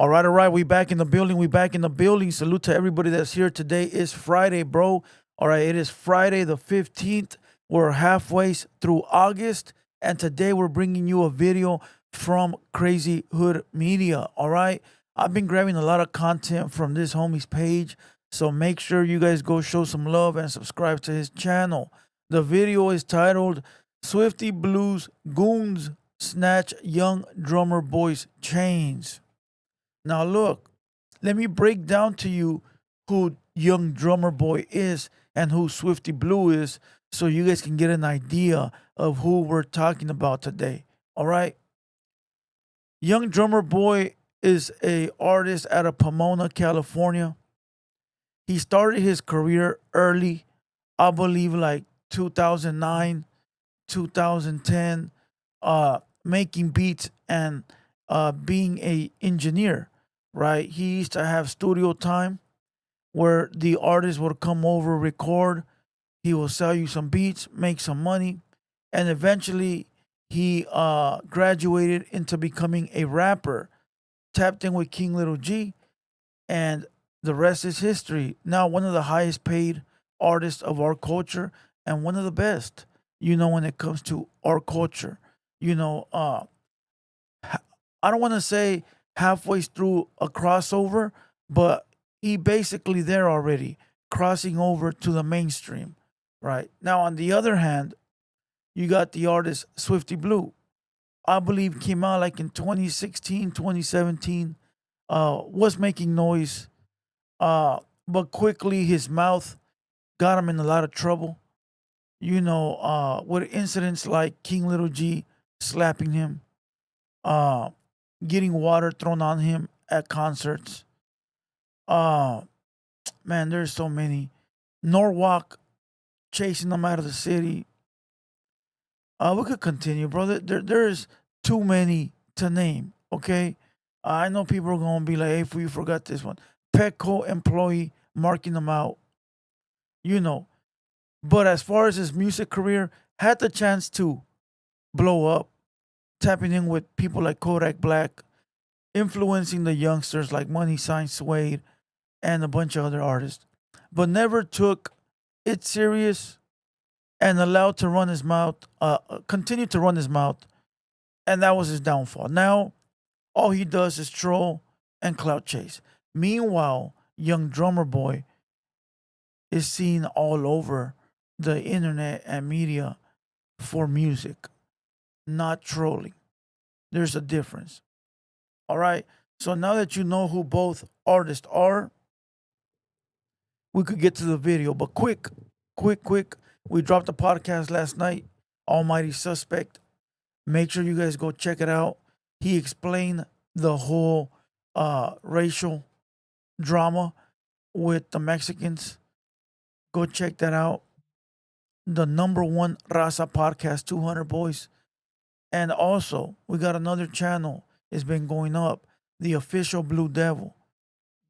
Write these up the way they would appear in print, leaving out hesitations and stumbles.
All right. We back in the building. We back in the building. Salute to everybody that's here. Today is Friday, bro. All right, it is Friday the 15th. We're halfway through August, and today we're bringing you a video from Crazy Hood Media. All right, I've been grabbing a lot of content from this homie's page, so make sure you guys go show some love and subscribe to his channel. The video is titled Swifty Blues Goons Snatch Young Drummer Boy's Chains. Now, look, let me break down to you who Young Drummer Boy is and who Swifty Blue is so you guys can get an idea of who we're talking about today. All right? Young Drummer Boy is a artist out of Pomona, California. He started his career early, I believe like 2009, 2010, making beats and being a engineer, right? He used to have studio time where the artist would come over, record. He will sell you some beats, make some money, and eventually he graduated into becoming a rapper. Tapped in with King Little G, and the rest is history. Now one of the highest paid artists of our culture and one of the best. When it comes to our culture, you know, uh, I don't want to say halfway through a crossover, but he basically there already, crossing over to the mainstream. Right. Now, on the other hand, you got the artist Swifty Blue. I believe came out like in 2016, 2017, was making noise, but quickly his mouth got him in a lot of trouble. With incidents like King Little G slapping him, uh, getting water thrown on him at concerts. Uh, man, there's so many. Norwalk chasing them out of the city. We could continue, brother. There's too many to name. Okay, I know people are gonna be like, "Hey, you forgot this one." Petco employee marking them out. You know, but as far as his music career, had the chance to blow up, tapping in with people like Kodak Black, influencing the youngsters like Money Sign Suede and a bunch of other artists, but never took it serious and allowed to run his mouth, continued to run his mouth, and that was his downfall. Now, all he does is troll and clout chase. Meanwhile, young drummer boy is seen all over the internet and media for music, not trolling. There's a difference. All right. So now that you know who both artists are, we could get to the video. But quick. We dropped the podcast last night, Almighty Suspect. Make sure you guys go check it out. He explained the whole racial drama with the Mexicans. Go check that out. The number one Raza podcast, 200 boys. And also, we got another channel. It's been going up, the official Blue Devil.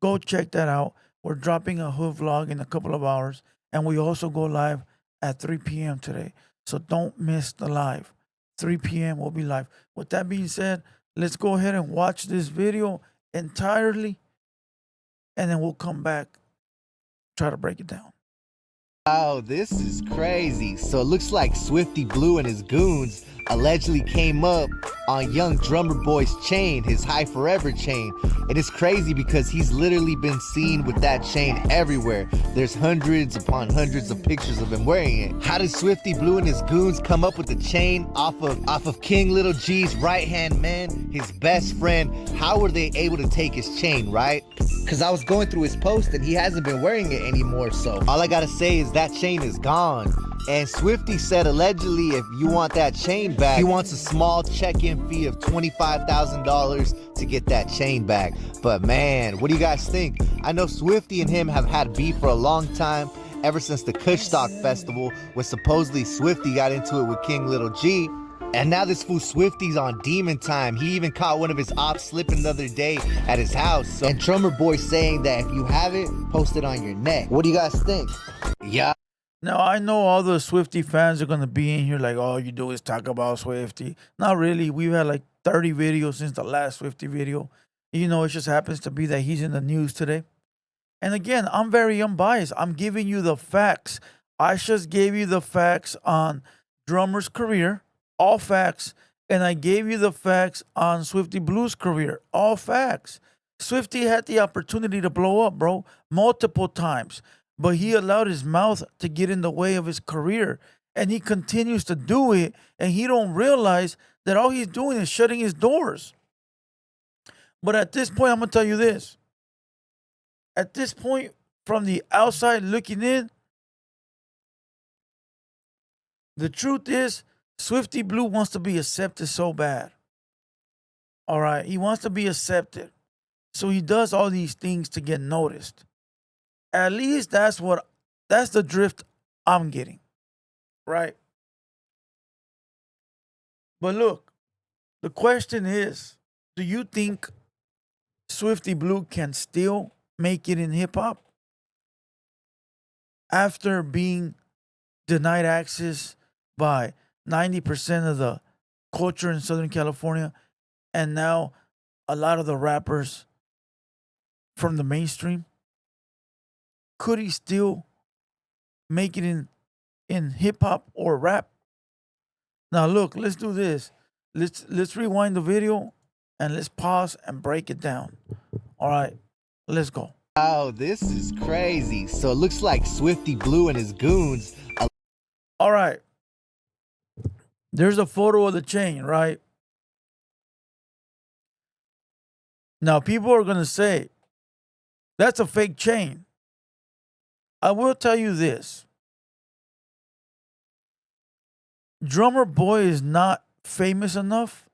Go check that out. We're dropping a hood vlog in a couple of hours, and we also go live at 3 p.m. today. So don't miss the live. 3 p.m. will be live. With that being said, let's go ahead and watch this video entirely, and then we'll come back, try to break it down. Oh, this is crazy. So it looks like Swifty Blue and his goons allegedly came up on young drummer boy's chain, his High Forever chain. And it's crazy because he's literally been seen with that chain everywhere. There's hundreds upon hundreds of pictures of him wearing it. How did Swifty Blue and his goons come up with the chain off of King Little G's right-hand man, his best friend? How were they able to take his chain, right? Because I was going through his post and he hasn't been wearing it anymore. So all I gotta say is that chain is gone. And Swifty said allegedly if you want that chain back, he wants a small check-in fee of $25,000 to get that chain back. But man, what do you guys think? I know Swifty and him have had beef for a long time, ever since the Kushstock Festival, where supposedly Swifty got into it with King Little G. And now this fool Swifty's on demon time. He even caught one of his ops slipping the other day at his house. And Drummer Boy saying that if you have it, post it on your neck. What do you guys think? Yeah. Now, I know all the Swifty fans are going to be in here like, all you do is talk about Swifty. Not really. We've had like 30 videos since the last Swifty video. It just happens to be that he's in the news today. And again, I'm very unbiased. I'm giving you the facts. I just gave you the facts on Drummer's career, all facts. And I gave you the facts on Swifty Blue's career, all facts. Swifty had the opportunity to blow up, bro, multiple times. But he allowed his mouth to get in the way of his career. And he continues to do it. And he don't realize that all he's doing is shutting his doors. But at this point, I'm going to tell you this. At this point, from the outside looking in, the truth is Swifty Blue wants to be accepted so bad. All right. He wants to be accepted. So he does all these things to get noticed. At least that's the drift I'm getting. Right? But look, the question is, do you think Swifty Blue can still make it in hip hop after being denied access by 90% of the culture in Southern California, and now a lot of the rappers from the mainstream? Could he still make it in hip hop or rap? Now look, let's do this. Let's rewind the video and let's pause and break it down. All right, let's go. Wow, this is crazy. So it looks like Swifty Blue and his goons. All right. There's a photo of the chain, right? Now people are going to say that's a fake chain. I will tell you this. Drummer Boy is not famous enough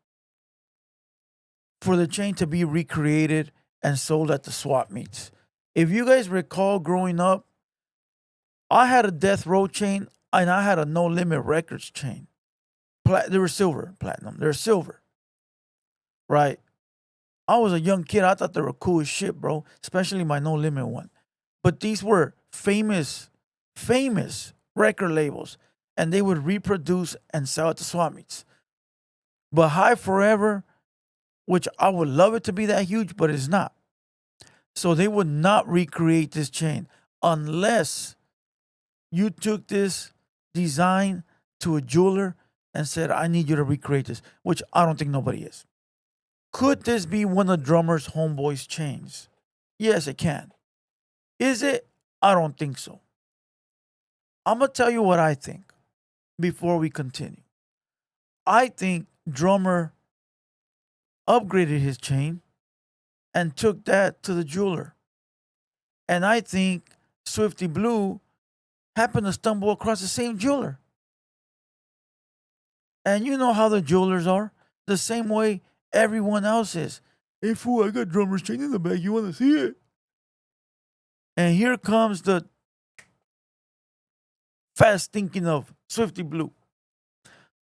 for the chain to be recreated and sold at the swap meets. If you guys recall growing up, I had a Death Row chain and I had a No Limit Records chain. They were silver, platinum. They're silver, right? I was a young kid. I thought they were cool as shit, bro, especially my No Limit one. But these were famous record labels, and they would reproduce and sell at the swap meets. But High Forever, which I would love it to be that huge, but it's not. So they would not recreate this chain unless you took this design to a jeweler and said, I need you to recreate this, which I don't think nobody is. Could this be one of Drummer's homeboys' chains? Yes, it can. Is it? I don't think so. I'm going to tell you what I think before we continue. I think Drummer upgraded his chain and took that to the jeweler. And I think Swifty Blue happened to stumble across the same jeweler. And you know how the jewelers are, the same way everyone else is. Hey, fool, I got Drummer's chain in the bag. You want to see it? And here comes the fast thinking of Swifty Blue.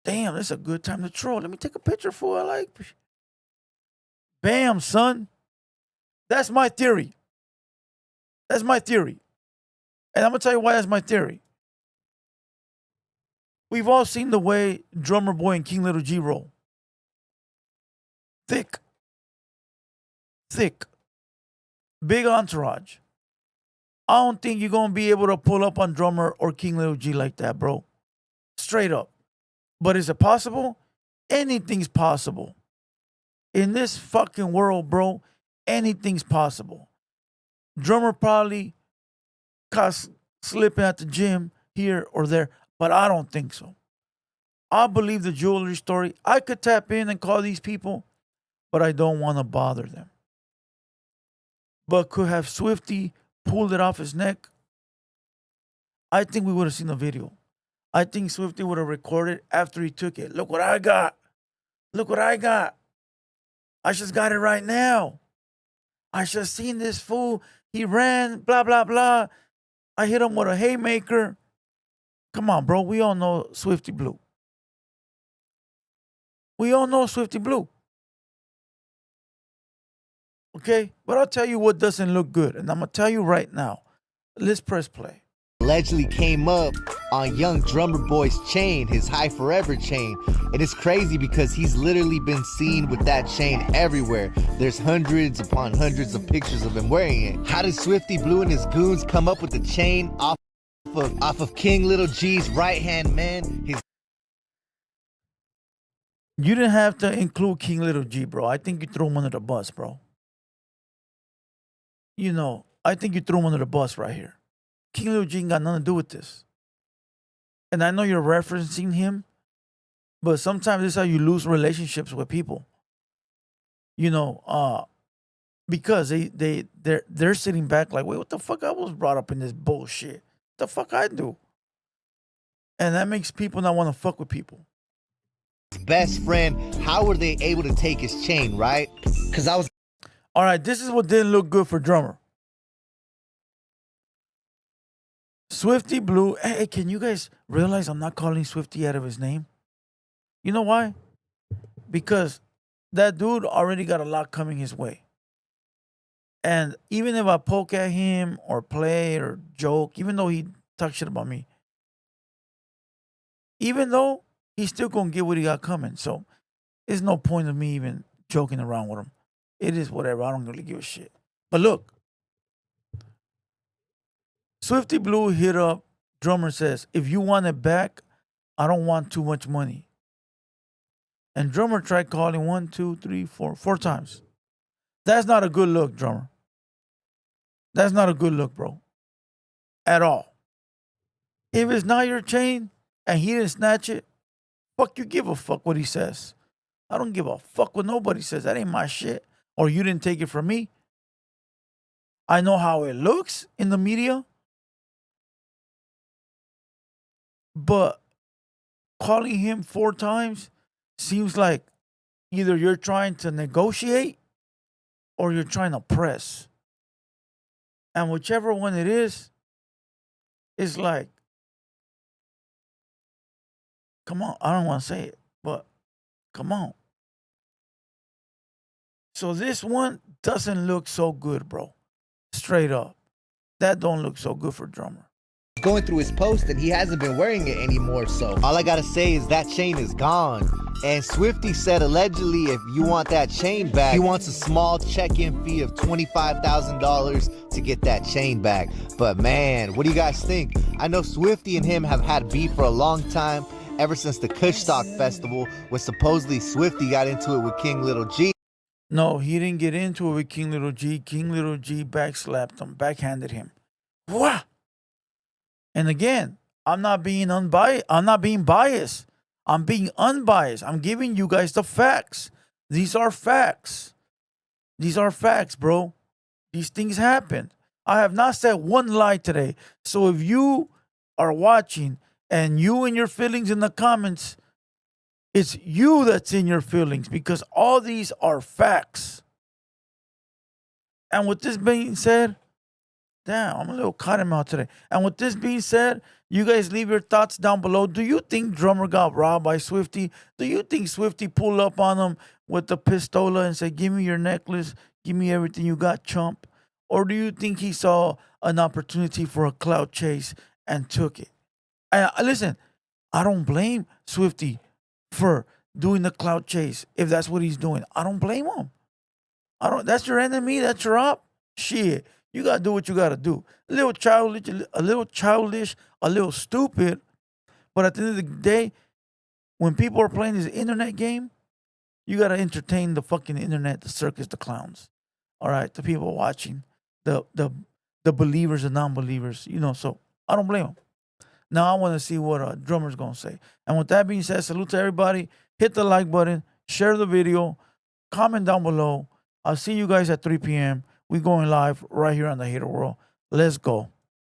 Damn, this is a good time to troll. Let me take a picture for I like. Bam, son. That's my theory. That's my theory. And I'm going to tell you why that's my theory. We've all seen the way Drummer Boy and King Little G roll. Thick. Big entourage. I don't think you're going to be able to pull up on Drummer or King Little G like that, bro. Straight up. But is it possible? Anything's possible. In this fucking world, bro, anything's possible. Drummer probably caught slipping at the gym here or there, but I don't think so. I believe the jewelry story. I could tap in and call these people, but I don't want to bother them. But could have Swifty pulled it off his neck? I think we would have seen the video. I think Swifty would have recorded after he took it. Look what I got. Look what I got. I just got it right now. I just seen this fool. He ran, blah, blah, blah. I hit him with a haymaker. Come on, bro. We all know Swifty Blue. We all know Swifty Blue. Okay? But I'll tell you what doesn't look good. And I'm going to tell you right now. Let's press play. allegedly came up on young drummer boy's chain, his High Forever chain. And it's crazy because he's literally been seen with that chain everywhere. There's hundreds upon hundreds of pictures of him wearing it. How did Swifty Blue and his goons come up with the chain off of King Little G's right-hand man? You didn't have to include King Little G, bro. I think you threw him under the bus, bro. You know, I think you threw him under the bus right here. King Little G ain't got nothing to do with this. And I know you're referencing him, but sometimes this is how you lose relationships with people. You know, because they're sitting back like, wait, what the fuck? I was brought up in this bullshit. What the fuck I do? And that makes people not want to fuck with people. Best friend, how were they able to take his chain, right? Because I was... All right, this is what didn't look good for Drummer. Swifty Blue. Hey, can you guys realize I'm not calling Swifty out of his name? You know why? Because that dude already got a lot coming his way. And even if I poke at him or play or joke, even though he talks shit about me, even though he's still gonna get what he got coming. So there's no point of me even joking around with him. It is whatever. I don't really give a shit. But look, Swifty Blue hit up Drummer, says, if you want it back, I don't want too much money. And Drummer tried calling 1, 2, 3, 4 times. That's not a good look, Drummer. That's not a good look, bro. At all. If it's not your chain and he didn't snatch it, fuck you give a fuck what he says. I don't give a fuck what nobody says. That ain't my shit. Or you didn't take it from me. I know how it looks in the media. But calling him 4 times seems like either you're trying to negotiate or you're trying to press. And whichever one it is, it's like, come on. I don't want to say it, but come on. So this one doesn't look so good, bro. Straight up. That don't look so good for Drummer. Going through his post and he hasn't been wearing it anymore, so all I gotta say is that chain is gone. And Swifty said allegedly if you want that chain back, he wants a small check-in fee of $25,000 to get that chain back. But man, what do you guys think? I know Swifty and him have had beef for a long time, ever since the Kushstock Festival, where supposedly Swifty got into it with King Little G. No, he didn't get into it with King Little G. King Little G backslapped him, backhanded him. Wah! And again, I'm not being unbiased. I'm not being biased. I'm being unbiased. I'm giving you guys the facts. These are facts. These are facts, bro. These things happen. I have not said one lie today. So if you are watching and you in your feelings in the comments, it's you that's in your feelings because all these are facts. And with this being said, damn, I'm a little cotton mouth today. And with this being said, you guys leave your thoughts down below. Do you think Drummer got robbed by Swifty? Do you think Swifty pulled up on him with the pistola and said, give me your necklace, give me everything you got, chump? Or do you think he saw an opportunity for a clout chase and took it? And listen, I don't blame Swifty for doing the clout chase if that's what he's doing. I don't blame him. That's your enemy, that's your op. Shit. You gotta do what you gotta do. A little childish, a little stupid. But at the end of the day, when people are playing this internet game, you gotta entertain the fucking internet, the circus, the clowns. All right, the people watching, the believers and non-believers. You know, so I don't blame them. Now I want to see what Drummer's gonna say. And with that being said, salute to everybody. Hit the like button, share the video, comment down below. I'll see you guys at 3 p.m. We're going live right here on The Hater World. Let's go.